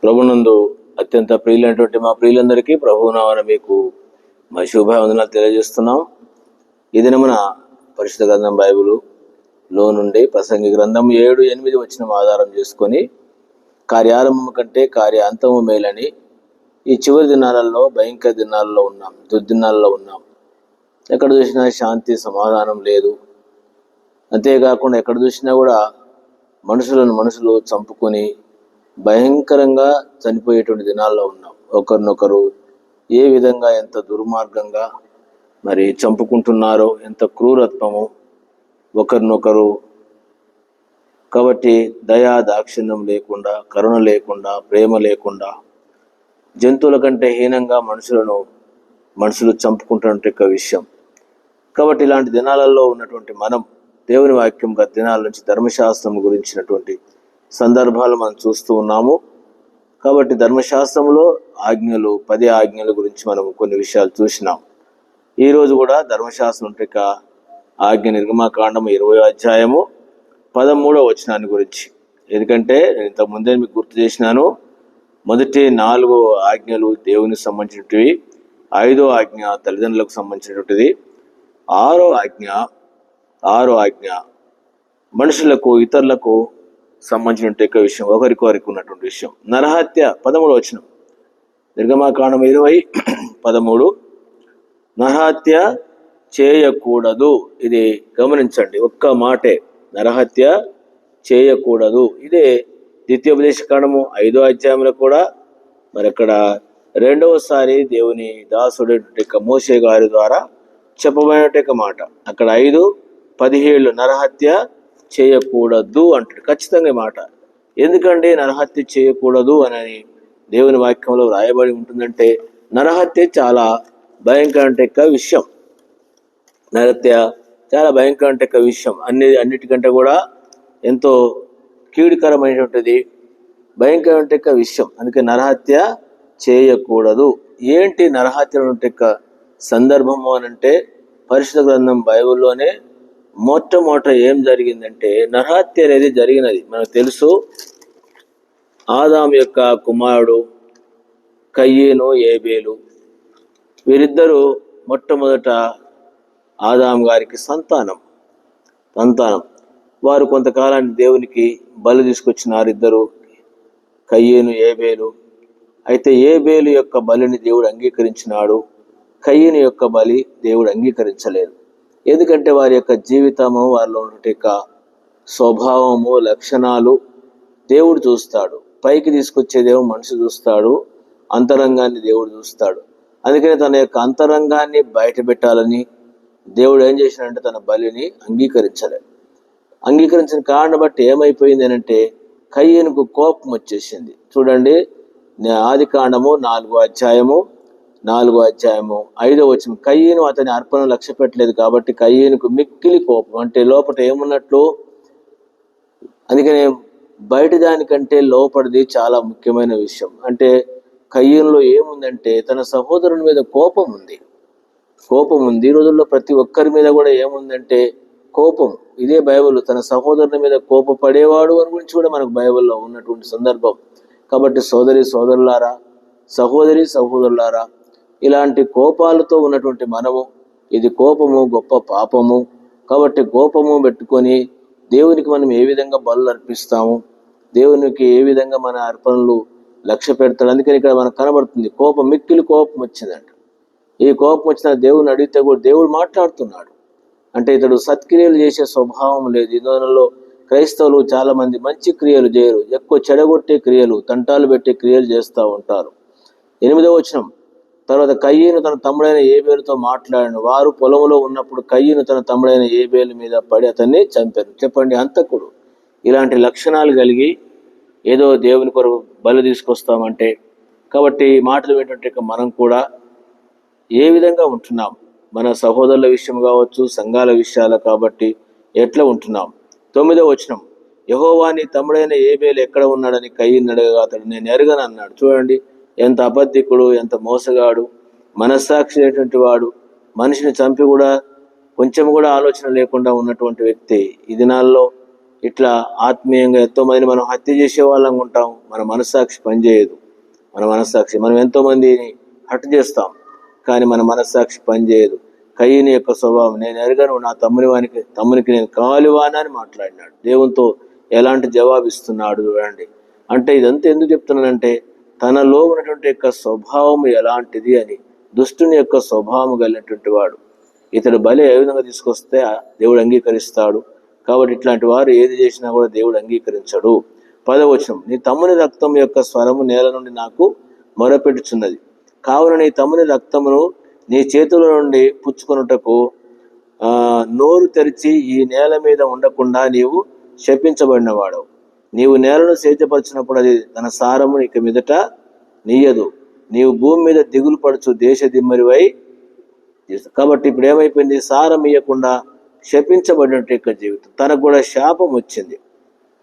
ప్రభునందు అత్యంత ప్రియులైనటువంటి మా ప్రియులందరికీ ప్రభునామన మీకు మా శుభవందనాలు తెలియజేస్తున్నాం. ఈ దినమున పరిశుద్ధ గ్రంథం బైబిలులో నుండి ప్రసంగి గ్రంథం 7-8 వచనం ఆధారం చేసుకొని కార్యారంభము కంటే కార్యాంతము మేలని ఈ చివరి దినాలలో భయంకర దినాల్లో ఉన్నాం, దుర్దినాల్లో ఉన్నాం. ఎక్కడ చూసినా శాంతి సమాధానం లేదు. అంతేకాకుండా ఎక్కడ చూసినా కూడా మనుషులు చంపుకొని భయంకరంగా చనిపోయేటువంటి దినాల్లో ఉన్నాం. ఒకరినొకరు ఏ విధంగా ఎంత దుర్మార్గంగా మరి చంపుకుంటున్నారో, ఎంత క్రూరత్వము ఒకరినొకరు. కాబట్టి దయా దాక్షిణ్యం లేకుండా, కరుణ లేకుండా, ప్రేమ లేకుండా జంతువుల కంటే హీనంగా మనుషులు చంపుకుంటున్న విషయం. కాబట్టి ఇలాంటి దినాలలో ఉన్నటువంటి మనం దేవుని వాక్యం గత దినాల నుంచి ధర్మశాస్త్రం గురించినటువంటి సందర్భాలు మనం చూస్తూ ఉన్నాము. కాబట్టి ధర్మశాస్త్రంలో 10 ఆజ్ఞల గురించి మనం కొన్ని విషయాలు చూసినాం. ఈరోజు కూడా ధర్మశాస్త్రం ఆజ్ఞ నిర్గమాకాండం 20వ అధ్యాయము 13వ వచనాన్ని గురించి. ఎందుకంటే నేను ఇంతకుముందే మీకు గుర్తు చేసినాను, మొదటి 4 ఆజ్ఞలు దేవునికి సంబంధించినవి, 5వ ఆజ్ఞ తల్లిదండ్రులకు సంబంధించినటువంటిది, 6వ ఆజ్ఞ మనుషులకు ఇతరులకు సంబంధించిన విషయం, ఒకరికి ఉన్నటువంటి విషయం. నరహత్య 13వ వచనం, నిర్గమాకాండం 20:13, నరహత్య చేయకూడదు. ఇది గమనించండి, ఒక్క మాటే, నరహత్య చేయకూడదు. ఇదే ద్వితీయోపదేశకాండము 5వ అధ్యాయంలో కూడా మరి అక్కడ 2వసారి దేవుని దాసుడు మోషే గారి ద్వారా చెప్పబడిన మాట. అక్కడ 5:17 నరహత్య చేయకూడదు అంటాడు. ఖచ్చితంగా మాట. ఎందుకంటే నరహత్య చేయకూడదు అని దేవుని వాక్యంలో రాయబడి ఉంటుందంటే నరహత్య చాలా భయంకర విషయం. నరహత్య చాలా భయంకర విషయం. అన్నిటికంటే కూడా ఎంతో కీడుకరమైనటువంటిది, భయంకర విషయం. అందుకే నరహత్య చేయకూడదు. ఏంటి నరహత్య సందర్భము అనంటే పరిశుద్ధ గ్రంథం బైబిల్లోనే మొట్టమొదట ఏం జరిగిందంటే నరహత్య అనేది జరిగినది మనకు తెలుసు. ఆదాము యొక్క కుమారుడు కయ్యేను, ఏబేలు, వీరిద్దరూ మొట్టమొదట ఆదాము గారికి సంతానం. వారు కొంతకాలానికి దేవునికి బలి తీసుకొచ్చినారు, ఇద్దరు, కయ్యేను, ఏబేలు. అయితే ఏబేలు యొక్క బలిని దేవుడు అంగీకరించినాడు, కయ్యేను యొక్క బలి దేవుడు అంగీకరించలేదు. ఎందుకంటే వారి యొక్క జీవితము, వారిలో ఉన్నటువంటి స్వభావము, లక్షణాలు దేవుడు చూస్తాడు. పైకి తీసుకొచ్చేదేమో మనిషి చూస్తాడు, అంతరంగాన్ని దేవుడు చూస్తాడు. అందుకని తన యొక్క అంతరంగాన్ని బయట పెట్టాలని దేవుడు ఏం చేసినాడంటే తన బలిని అంగీకరించలేదు. అంగీకరించిన కారణం బట్టి ఏమైపోయింది అంటే కయ్యేనుకు కోపం వచ్చేసింది. చూడండి, ఆదికాండము 4వ అధ్యాయము 5వ వచనం, కయ్యేను అతని అర్పణ లక్ష్య పెట్టలేదు కాబట్టి కయ్యేనుకు మిక్కిలి కోపం. అంటే లోపల ఏమున్నట్లు, అందుకనే బయట దానికంటే లోపలిది చాలా ముఖ్యమైన విషయం. అంటే కయ్యేనులో ఏముందంటే తన సహోదరుని మీద కోపం ఉంది. ఈ రోజుల్లో ప్రతి ఒక్కరి మీద కూడా ఏముందంటే కోపం. ఇదే బైబిల్ తన సహోదరుని మీద కోపపడేవాడు అని గురించి కూడా మనకు బైబిల్లో ఉన్నటువంటి సందర్భం. కాబట్టి సోదరులారా, సహోదరులారా, ఇలాంటి కోపాలతో ఉన్నటువంటి మనము, ఇది కోపము గొప్ప పాపము. కాబట్టి కోపము పెట్టుకొని దేవునికి మనం ఏ విధంగా బలు అర్పిస్తాము, దేవునికి ఏ విధంగా మన అర్పణలు లక్ష్య పెడతాడు. అందుకని ఇక్కడ మనకు కనబడుతుంది కోపం, మిక్కిలి కోపం వచ్చిందంట. ఈ కోపం వచ్చిన దేవుని అడిగితే కూడా దేవుడు మాట్లాడుతున్నాడు. అంటే ఇతడు సత్క్రియలు చేసే స్వభావం లేదు. ఈ రోజుల్లో క్రైస్తవులు చాలా మంది మంచి క్రియలు చేయరు, ఎక్కువ చెడగొట్టే క్రియలు, తంటాలు పెట్టే క్రియలు చేస్తూ ఉంటారు. 8వ వచనం, తర్వాత కయ్యేను తన తమ్ముడైన ఏబేలుతో మాట్లాడాను. వారు పొలంలో ఉన్నప్పుడు కయ్యేను తన తమ్ముడైన ఏబేలు మీద పడి అతన్ని చంపారు. చెప్పండి, హంతకుడు. ఇలాంటి లక్షణాలు కలిగి ఏదో దేవుని కొరకు బలి తీసుకొస్తామంటే, కాబట్టి ఈ మాటలు ఏంటంటే మనం కూడా ఏ విధంగా ఉంటున్నాం, మన సహోదరుల విషయం కావచ్చు, సంఘాల విషయాలు కాబట్టి ఎట్లా ఉంటున్నాం. 9వ వచనం, యెహోవా నీ తమ్ముడైన ఏబేలు ఎక్కడ ఉన్నాడని కయ్యేను అడగగా అతడు నేను ఎరగను అన్నాడు. చూడండి, ఎంత అబద్ధికుడు, ఎంత మోసగాడు, మనస్సాక్షి అనేటువంటి వాడు, మనిషిని చంపి కూడా కొంచెం కూడా ఆలోచన లేకుండా ఉన్నటువంటి వ్యక్తి. ఈ దినాల్లో ఇట్లా ఆత్మీయంగా ఎంతోమందిని మనం హత్య చేసే వాళ్ళం ఉంటాం. మన మనస్సాక్షి పనిచేయదు. మనం ఎంతోమందిని హత్య చేస్తాం, కానీ మన మనస్సాక్షి పనిచేయదు. కయీని యొక్క స్వభావం, నేను ఎరగను నా తమ్మునికి నేను కాలివానా అని మాట్లాడినాడు. దేవునితో ఎలాంటి జవాబు ఇస్తున్నాడు చూడండి. అంటే ఇదంతా ఎందుకు చెప్తున్నానంటే, తనలో ఉన్నటువంటి యొక్క స్వభావం ఎలాంటిది అని. దుష్టుని యొక్క స్వభావం కలిగినటువంటి వాడు. ఇతడు బలి ఏ విధంగా తీసుకొస్తే దేవుడు అంగీకరిస్తాడు. కాబట్టి ఇట్లాంటి వారు ఏది చేసినా కూడా దేవుడు అంగీకరించడు. 10వ వచనం, నీ తమ్ముని రక్తం యొక్క స్వరము నేల నుండి నాకు మొరపెట్టుచున్నది. కావున నీ తమ్ముని రక్తమును నీ చేతుల నుండి పుచ్చుకొనుటకు నోరు తెరిచి ఈ నేల మీద ఉండకుండా నీవు శపించబడినవాడవు. నీవు నేలను సేద్యపరిచినప్పుడు అది తన సారము ఇక మీదట నీయదు. నీవు భూమి మీద దిగులు పడుచు దేశ దిమ్మరివై. కాబట్టి ఇప్పుడు ఏమైపోయింది? సారం ఇయ్యకుండా శపించబడినట్టు యొక్క జీవితం. తనకు కూడా శాపం వచ్చింది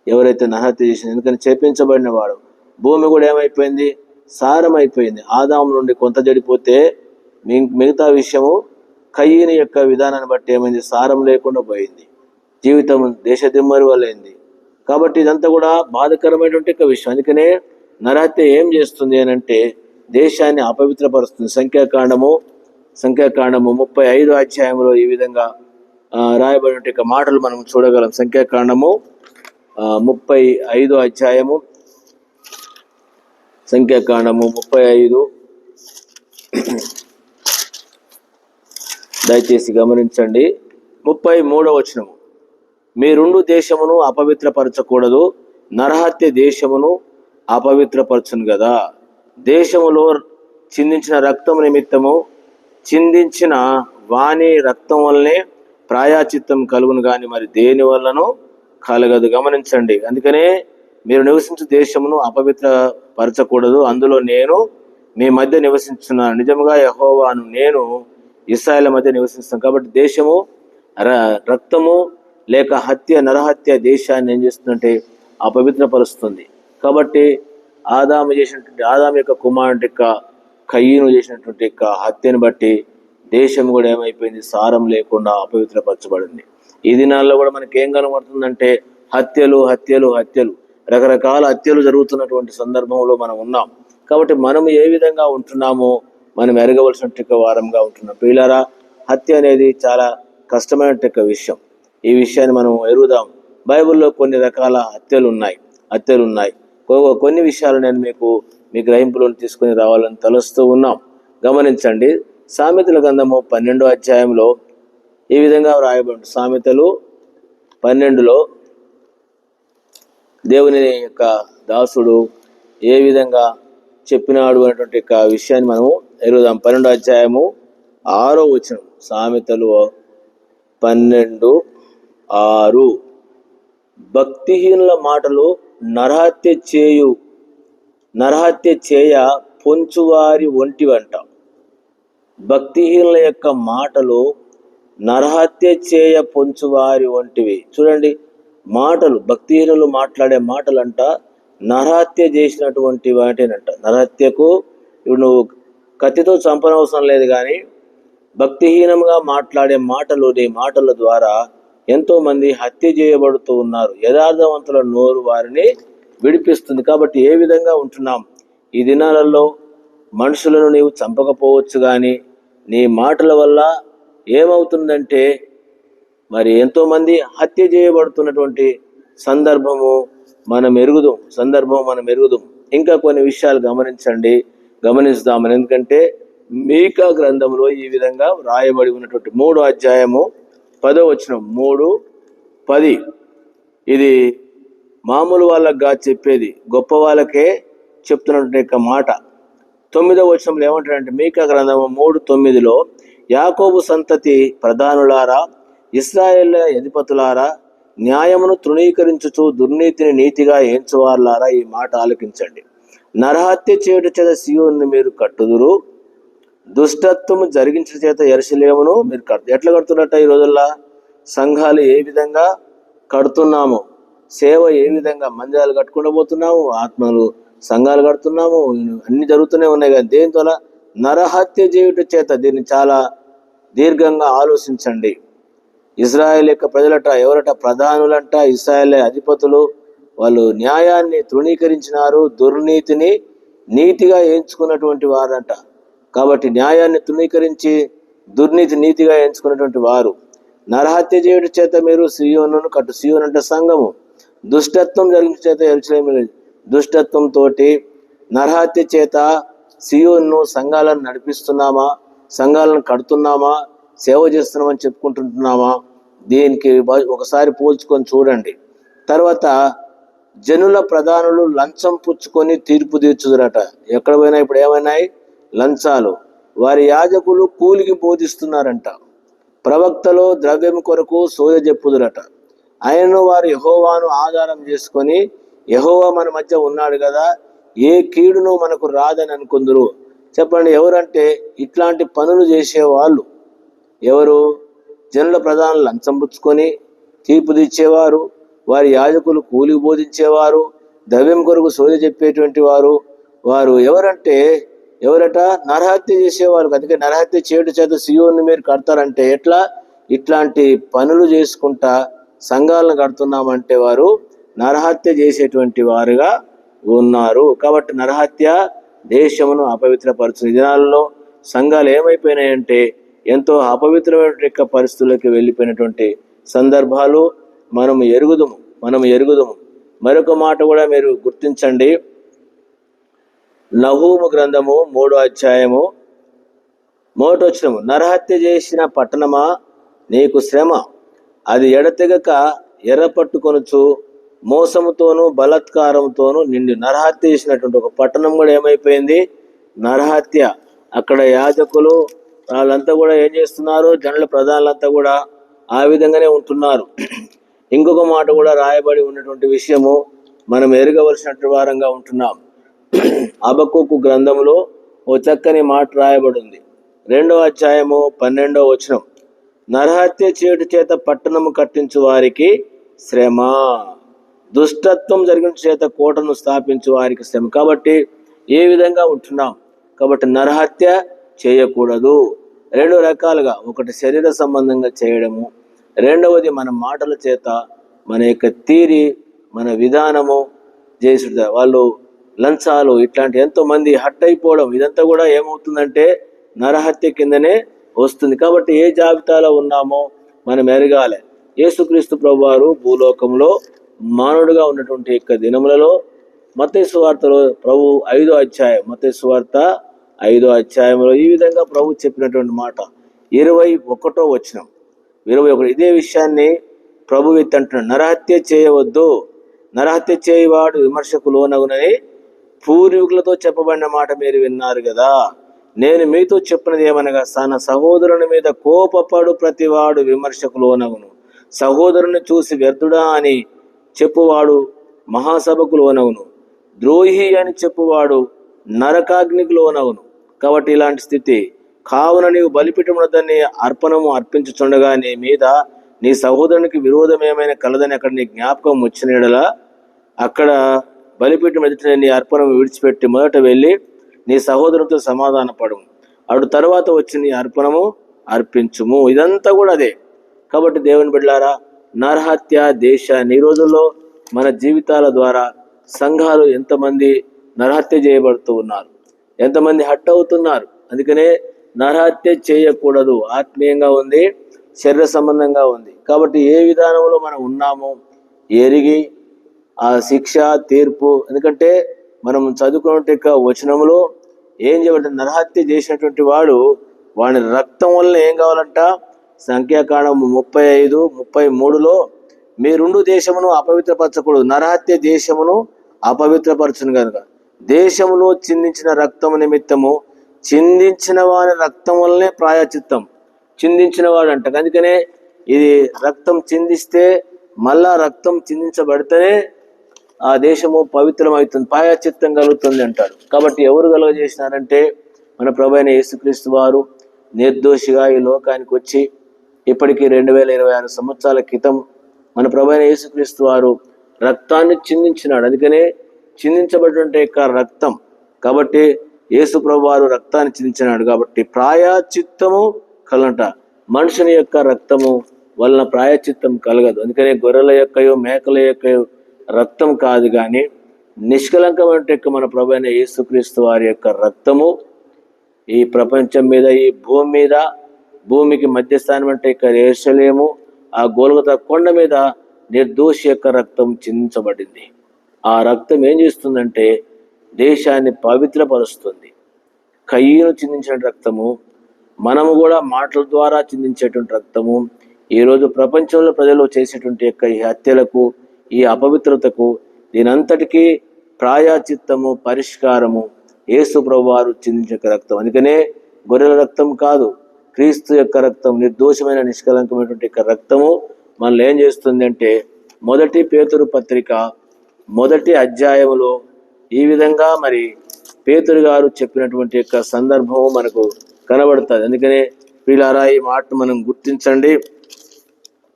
ఎవరైతే నరహత్య చేసింది. ఎందుకని శపించబడిన వాడు. భూమి కూడా ఏమైపోయింది? సారం అయిపోయింది. ఆదాము నుండి కొంత చెడిపోతే మిగతా విషయము కయీని యొక్క విధానాన్ని బట్టి ఏమైంది? సారం లేకుండా పోయింది. జీవితం దేశ దిమ్మరి వల్లైంది. కాబట్టి ఇదంతా కూడా బాధకరమైనటువంటి ఒక విషయం. అందుకనే నరహత్య ఏం చేస్తుంది అని అంటే దేశాన్ని అపవిత్రపరుస్తుంది. సంఖ్యాకాండము 35 అధ్యాయంలో ఈ విధంగా రాయబడిన మాటలు మనం చూడగలం. సంఖ్యాకాండము 35 అధ్యాయము, సంఖ్యాకాండము 35 దయచేసి గమనించండి. 33వ వచనము, మీరుండు దేశమును అపవిత్రపరచకూడదు, నరహత్య దేశమును అపవిత్రపరచును కదా. దేశములో చిందించిన రక్తము నిమిత్తము చిందించిన వాని రక్తం వల్లనే ప్రాయాచిత్తం కలుగును గాని మరి దేని వల్లనూ కలగదు. గమనించండి. అందుకనే మీరు నివసించు దేశమును అపవిత్రపరచకూడదు, అందులో నేను మీ మధ్య నివసించున్నాను. నిజముగా యెహోవాను నేను ఇశ్రాయేలు మధ్య నివసిస్తాను. కాబట్టి దేశము రక్తము లేక నరహత్య దేశాన్ని ఏం చేస్తుందంటే అపవిత్రపరుస్తుంది. కాబట్టి ఆదాము యొక్క కుమారుడి యొక్క కయీను చేసినటువంటి యొక్క హత్యను బట్టి దేశం కూడా ఏమైపోయింది? సారం లేకుండా అపవిత్రపరచబడింది. ఈ దినాల్లో కూడా మనకి ఏం కనబడుతుందంటే హత్యలు రకరకాల హత్యలు జరుగుతున్నటువంటి సందర్భంలో మనం ఉన్నాం. కాబట్టి మనం ఏ విధంగా ఉంటున్నామో మనం ఎరగవలసినటువంటి వారంగా ఉంటున్నాం. ప్రియులారా, హత్య అనేది చాలా కష్టమైనటువంటి విషయం. ఈ విషయాన్ని మనం ఎరుగుదాం. బైబిల్లో కొన్ని రకాల హత్యలు ఉన్నాయి. కొన్ని విషయాలు నేను మీ గ్రహింపులో తీసుకుని రావాలని తలుస్తూ ఉన్నాం. గమనించండి. సామెతల గ్రంథము 12వ అధ్యాయంలో ఈ విధంగా వ్రాయబడి, సామెతలు 12లో దేవుని యొక్క దాసుడు ఏ విధంగా చెప్పినాడు అనేటువంటి విషయాన్ని మనము ఎరుగుదాం. 12వ అధ్యాయము 6వ వచనం. సామెతలు 12:6, భక్తిహీనుల మాటలు నరహత్య చేయ పొంచువారి ఒంటివంట. భక్తిహీనుల యొక్క మాటలు నరహత్య చేయ పొంచువారి వంటివి. చూడండి, మాటలు భక్తిహీనులు మాట్లాడే మాటలంట నరహత్య చేసినటువంటి వాటినంట. నరహత్యకు ఇప్పుడు నువ్వు కత్తితో చంపనవసరం లేదు, కానీ భక్తిహీనంగా మాట్లాడే మాటలు, నీ మాటల ద్వారా ఎంతో మంది హత్య చేయబడుతూ ఉన్నారు. యథార్థవంతుల నోరు వారిని విడిపిస్తుంది. కాబట్టి ఏ విధంగా ఉంటున్నాం? ఈ దినాలలో మనుషులను నీవు చంపకపోవచ్చు, కానీ నీ మాటల వల్ల ఏమవుతుందంటే మరి ఎంతో మంది హత్య చేయబడుతున్నటువంటి సందర్భము మనం ఎరుగుదాం. ఇంకా కొన్ని విషయాలు గమనిస్తామని. ఎందుకంటే మీకా గ్రంథంలో ఈ విధంగా రాయబడి ఉన్నటువంటి 3వ అధ్యాయము 10వ వచనం, 3:10, ఇది మామూలు వాళ్ళగా చెప్పేది, గొప్ప వాళ్ళకే చెప్తున్నటువంటి మాట. 9వ వచనంలో ఏమంటాడంటే మీకా గ్రంథము 3:9లో, యాకోబు సంతతి ప్రధానులారా, ఇశ్రాయేలు అధిపతులారా, న్యాయమును తృణీకరించుచు దుర్నీతిని నీతిగా ఎంచువారులారా, ఈ మాట ఆలకించండి. నరహత్య చేయుట చేత సీయోనును మీరు కట్టుదురు, దుష్టత్వము జరిగించడం చేత యెరూషలేమును మీరు ఎట్లా కడుతున్నట్ట? ఈ రోజుల్లో సంఘాలు ఏ విధంగా కడుతున్నాము, సేవ ఏ విధంగా, మందిరాలు కట్టుకుంటూ పోతున్నాము, ఆత్మలు సంఘాలు కడుతున్నాము, అన్ని జరుగుతూనే ఉన్నాయి. కానీ దేనితో? నరహత్య చేయుట చేత. దీన్ని చాలా దీర్ఘంగా ఆలోచించండి. ఇజ్రాయెల్ యొక్క ప్రజలట ఎవరట? ప్రధానులంట, ఇజ్రాయెల్ అధిపతులు. వాళ్ళు న్యాయాన్ని తృణీకరించినారు, దుర్నీతిని నీతిగా ఎంచుకున్నటువంటి వారంట. కాబట్టి న్యాయాన్ని తృణీకరించి దుర్నీతి నీతిగా ఎంచుకున్నటువంటి వారు. నరహత్య చేయుట చేత మీరు సీయోనును కట్టు. సీయోను అంటే సంఘము. దుష్టత్వం జరిగిన చేత యెరూషలేము, దుష్టత్వంతో నరహత్య చేత సీయోను సంఘాలను నడిపిస్తున్నామా, సంఘాలను కడుతున్నామా, సేవ చేస్తున్నామని చెప్పుకుంటున్నామా? దీనికి ఒకసారి పోల్చుకొని చూడండి. తర్వాత జనుల ప్రధానులు లంచం పుచ్చుకొని తీర్పు తీర్చుదురట. ఎక్కడ పోయినా ఇప్పుడు ఏమైనాయి? లంచాలు. వారి యాజకులు కూలికి బోధిస్తున్నారంట. ప్రవక్తలు ద్రవ్యం కొరకు సోద చెప్పుదురట. ఆయనను వారు యెహోవాను ఆధారం చేసుకొని, యెహోవా మన మధ్య ఉన్నాడు కదా, ఏ కీడును మనకు రాదని అనుకుందురు. చెప్పండి, ఎవరంటే ఇట్లాంటి పనులు చేసేవాళ్ళు ఎవరు? జనుల ప్రధానులు లంచం పుచ్చుకొని తీర్పు తీర్చేవారు, వారి యాజకులు కూలికి బోధించేవారు, ద్రవ్యం కొరకు సోద చెప్పేటువంటి వారు. వారు ఎవరట? నరహత్య చేసేవారు. అందుకే నరహత్య చేయడం చేత సీయోను మీరు కడతారంటే ఎట్లా? ఇట్లాంటి పనులు చేసుకుంటా సంఘాలను కడుతున్నామంటే వారు నరహత్య చేసేటువంటి వారుగా ఉన్నారు. కాబట్టి నరహత్య దేశమును అపవిత్రపరుచుని దినాలలో సంఘాలు ఏమైపోయినాయంటే ఎంతో అపవిత్రమైన పరిస్థితుల్లోకి వెళ్ళిపోయినటువంటి సందర్భాలు మనం ఎరుగుదుము. మరొక మాట కూడా మీరు గుర్తించండి. నహూము గ్రంథము 3వ అధ్యాయము 1వ వచనము. నరహత్య చేసిన పట్టణమా, నీకు శ్రమ, అది ఎడతెగక ఎర్రపట్టుకొనుచు మోసముతోనూ బలాత్కారంతోనూ నిండి. నరహత్య చేసినటువంటి ఒక పట్టణం కూడా ఏమైపోయింది? నరహత్య. అక్కడ యాజకులు వాళ్ళంతా కూడా ఏం చేస్తున్నారు? జనుల ప్రధానులంతా కూడా ఆ విధంగానే ఉంటున్నారు. ఇంకొక మాట కూడా రాయబడి ఉన్నటువంటి విషయము మనం ఎరగవలసినటువంటి వారంగా ఉంటున్నాం. హబక్కూకు గ్రంథంలో ఓ చక్కని మాట రాయబడి ఉంది. 2వ అధ్యాయము 12వ వచనం. నరహత్య చేయుట చేత పట్టణము కట్టించు వారికి శ్రమ, దుష్టత్వం జరిగిన చేత కోటను స్థాపించు వారికి శ్రమ. కాబట్టి ఏ విధంగా ఉంటున్నాం? కాబట్టి నరహత్య చేయకూడదు. 2 రకాలుగా, ఒకటి శరీర సంబంధంగా చేయడము, రెండవది మన మాటల చేత మన యొక్క తీరి, మన విధానము చేసుడు. వాళ్ళు లంచాలు ఇట్లాంటి ఎంతో మంది హట్ అయిపోవడం, ఇదంతా కూడా ఏమవుతుందంటే నరహత్య కిందనే వస్తుంది. కాబట్టి ఏ జాబితాలో ఉన్నామో మనం ఎరగాలి. యేసుక్రీస్తు ప్రభువారు భూలోకంలో మానవుడిగా ఉన్నటువంటి యొక్క దినములలో మత్తయి సువార్తలో ప్రభు 5వ అధ్యాయం, మత్తయి సువార్త 5వ అధ్యాయంలో ఈ విధంగా ప్రభు చెప్పినటువంటి మాట 21వ వచనం, 21. ఇదే విషయాన్ని ప్రభు అంటున్నాడు. నరహత్య చేయవద్దు, నరహత్య చేయవాడు విమర్శకు లోనగునని పూర్వీకులతో చెప్పబడిన మాట మీరు విన్నారు కదా. నేను మీతో చెప్పినది ఏమనగా, తన సహోదరుని మీద కోపపడు ప్రతివాడు విమర్శకు లోనగును, సహోదరుని చూసి వ్యర్థుడా అని చెప్పువాడు మహాసభకు లోనగును, ద్రోహి అని చెప్పువాడు నరకాగ్నికి లోనగును. కాబట్టి ఇలాంటి స్థితి. కావున నీవు బలిపీఠమున దాన్ని అర్పణము అర్పించుచుండగా నీ మీద నీ సహోదరునికి విరోధం ఏమైనా కలదని అక్కడ నీ జ్ఞాపకం వచ్చిన యెడల అక్కడ బలిపీఠం ఎదుట నీ అర్పణము విడిచిపెట్టి మొదట వెళ్ళి నీ సహోదరునితో సమాధాన పడము, అటు తర్వాత వచ్చి నీ అర్పణము అర్పించుము. ఇదంతా కూడా అదే. కాబట్టి దేవుని బిడ్డలారా, నరహత్య ఈ రోజుల్లో మన జీవితాల ద్వారా సంఘాలు ఎంతమంది నరహత్య చేయబడుతూ ఉన్నారు, ఎంతమంది హట్ అవుతున్నారు. అందుకనే నరహత్య చేయకూడదు. ఆత్మీయంగా ఉంది, శరీర సంబంధంగా ఉంది. కాబట్టి ఏ విధానంలో మనం ఉన్నామో ఎరిగి ఆ శిక్ష తీర్పు, ఎందుకంటే మనం చదువుకున్న వచనంలో ఏం చేయబడి, నరహత్య చేసినటువంటి వాడి రక్తం వల్ల ఏం కావాలంట? సంఖ్యాకాండం 35:33లో మీరుండు దేశమును అపవిత్రపరచకూడదు, నరహత్య దేశమును అపవిత్రపరచును కనుక దేశములో చిందించిన రక్తము నిమిత్తము చిందించిన వాడి రక్తం వల్లనే ప్రాయచిత్తం. చిందించిన వాడు అంట. అందుకనే ఇది రక్తం చిందిస్తే మళ్ళా రక్తం చిందించబడితేనే ఆ దేశము పవిత్రమవుతుంది, ప్రాయచిత్తం కలుగుతుంది అంటారు. కాబట్టి ఎవరు కలుగజేసినారంటే మన ప్రభువైన యేసుక్రీస్తు వారు నిర్దోషిగా ఈ లోకానికి వచ్చి ఇప్పటికీ 2026 సంవత్సరాల క్రితం మన ప్రభువైన యేసుక్రీస్తు వారు రక్తాన్ని చిందించినాడు. అందుకనే చిందించబడినటువంటి యొక్క రక్తం, కాబట్టి యేసు ప్రభు వారు రక్తాన్ని చిందించినాడు. కాబట్టి ప్రాయచిత్తము కలంట. మనుషుని యొక్క రక్తము వలన ప్రాయశ్చిత్తం కలగదు. అందుకనే గొర్రెల యొక్కయో మేకల యొక్కయో రక్తం కాదు కానీ నిష్కలంకమైన మన ప్రభు అయిన యేసుక్రీస్తు వారి యొక్క రక్తము ఈ ప్రపంచం మీద, ఈ భూమి మీద, భూమికి మధ్యస్థానం అంటే ఇక్కడ యెరూషలేము, ఆ గోల్గొతా కొండ మీద నిర్దోషి యొక్క రక్తం చిందించబడింది. ఆ రక్తం ఏం చేస్తుందంటే దేశాన్ని పవిత్రపరుస్తుంది. కయ్యను చిందించిన రక్తము, మనము కూడా మాటల ద్వారా చిందించేటువంటి రక్తము ఈరోజు ప్రపంచంలో ప్రజలు చేసేటువంటి యొక్క ఈ హత్యలకు, ఈ అపవిత్రతకు, దీనంతటికీ ప్రాయశ్చిత్తము, పరిష్కారము యేసు ప్రభువారు చిందించే రక్తం. అందుకనే గొర్రెల రక్తం కాదు, క్రీస్తు యొక్క రక్తం, నిర్దోషమైన నిష్కలంకమైనటువంటి యొక్క రక్తము మనల్ని ఏం చేస్తుంది అంటే, మొదటి పేతురు పత్రిక 1వ అధ్యాయములో ఈ విధంగా మరి పేతురు గారు చెప్పినటువంటి యొక్క సందర్భము మనకు కనబడుతుంది. అందుకనే ప్రియులారా, ఈ మాటను మనం గుర్తించండి.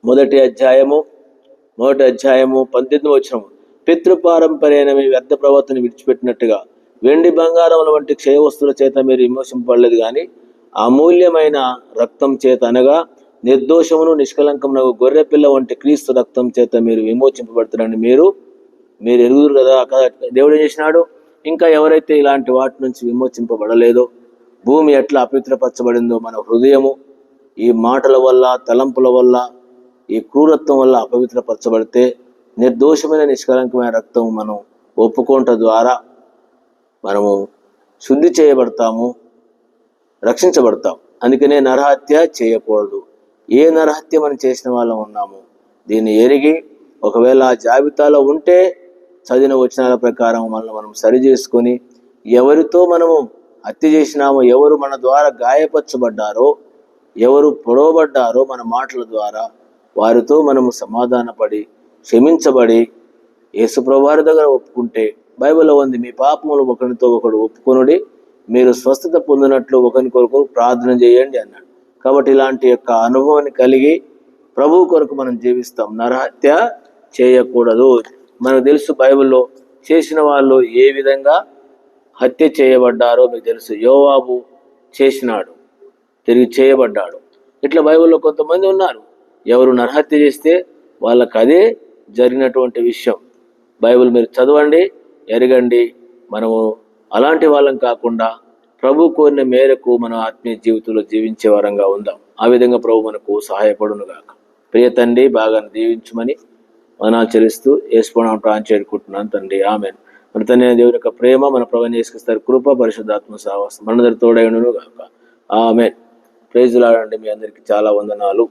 1వ అధ్యాయము 18వ వచనము, పితృపారంపర్యైన మీ వ్యర్థ ప్రవర్తన విడిచిపెట్టినట్టుగా వెండి బంగారముల వంటి క్షయ వస్తువుల చేత మీరు విమోచింపబడలేదు కానీ అమూల్యమైన రక్తం చేత, అనగా నిర్దోషమును నిష్కలంకమునకు గొర్రె పిల్ల వంటి క్రీస్తు రక్తం చేత మీరు విమోచింపబడుతున్నారని మీరు ఎరుగుదురు కదా. దేవుడు ఏం చేసినాడు? ఇంకా ఎవరైతే ఇలాంటి వాటి నుంచి విమోచింపబడలేదో, భూమి ఎట్లా అపవిత్రపరచబడిందో, మన హృదయము ఈ మాటల వల్ల, తలంపుల వల్ల, ఈ క్రూరత్వం వల్ల అపవిత్రపరచబడితే నిర్దోషమైన నిష్కలంకమైన రక్తం మనం ఒప్పుకోవట ద్వారా మనము శుద్ధి చేయబడతాము, రక్షించబడతాం. అందుకనే నరహత్య చేయకూడదు. ఏ నరహత్య మనం చేసిన వాళ్ళం ఉన్నాము దీన్ని ఎరిగి, ఒకవేళ ఆ జాబితాలో ఉంటే చదివిన వచనాల ప్రకారం మనల్ని మనం సరి చేసుకొని, ఎవరితో మనము హత్య చేసినామో, ఎవరు మన ద్వారా గాయపరచబడ్డారో, ఎవరు పొడవబడ్డారో మన మాటల ద్వారా, వారితో మనము సమాధానపడి క్షమించబడి యేసుప్రభువు వారి దగ్గర ఒప్పుకుంటే, బైబిల్లో ఉంది, మీ పాపములు ఒకరితో ఒకడు ఒప్పుకొనుడి, మీరు స్వస్థత పొందినట్లు ఒకరికొరకు ప్రార్థన చేయండి అన్నాడు. కాబట్టి ఇలాంటి యొక్క అనుభవాన్ని కలిగి ప్రభు కొరకు మనం జీవిస్తాం. నరహత్య చేయకూడదు. మనకు తెలుసు, బైబిల్లో చేసిన వాళ్ళు ఏ విధంగా హత్య చేయబడ్డారో మీకు తెలుసు. యోవాబు చేసినాడు, తిరిగి చేయబడ్డాడు. ఇట్లా బైబిల్లో కొంతమంది ఉన్నారు, ఎవరు నరహత్య చేస్తే వాళ్ళకి అదే జరిగినటువంటి విషయం. బైబిల్ మీరు చదవండి, ఎరగండి. మనము అలాంటి వాళ్ళం కాకుండా ప్రభు కోరిన మేరకు మన ఆత్మీయ జీవితంలో జీవించే వారంగా ఉందాం. ఆ విధంగా ప్రభు మనకు సహాయపడును గాక. ప్రియ తండ్రి, బాగా దీవించమని వనాలు చెల్లిస్తూ యేసునామమున ప్రార్థన చేరుకుంటున్నాను తండ్రి, ఆమేన్. మన తండ్రి దేవుని యొక్క ప్రేమ, మన ప్రభువైన యేసుక్రీస్తు కృప, పరిశుద్ధాత్మ సహవాసం మనందరి తోడై ఉండును గాక. ఆమేన్. Praise lord. మీ అందరికీ చాలా వందనాలు.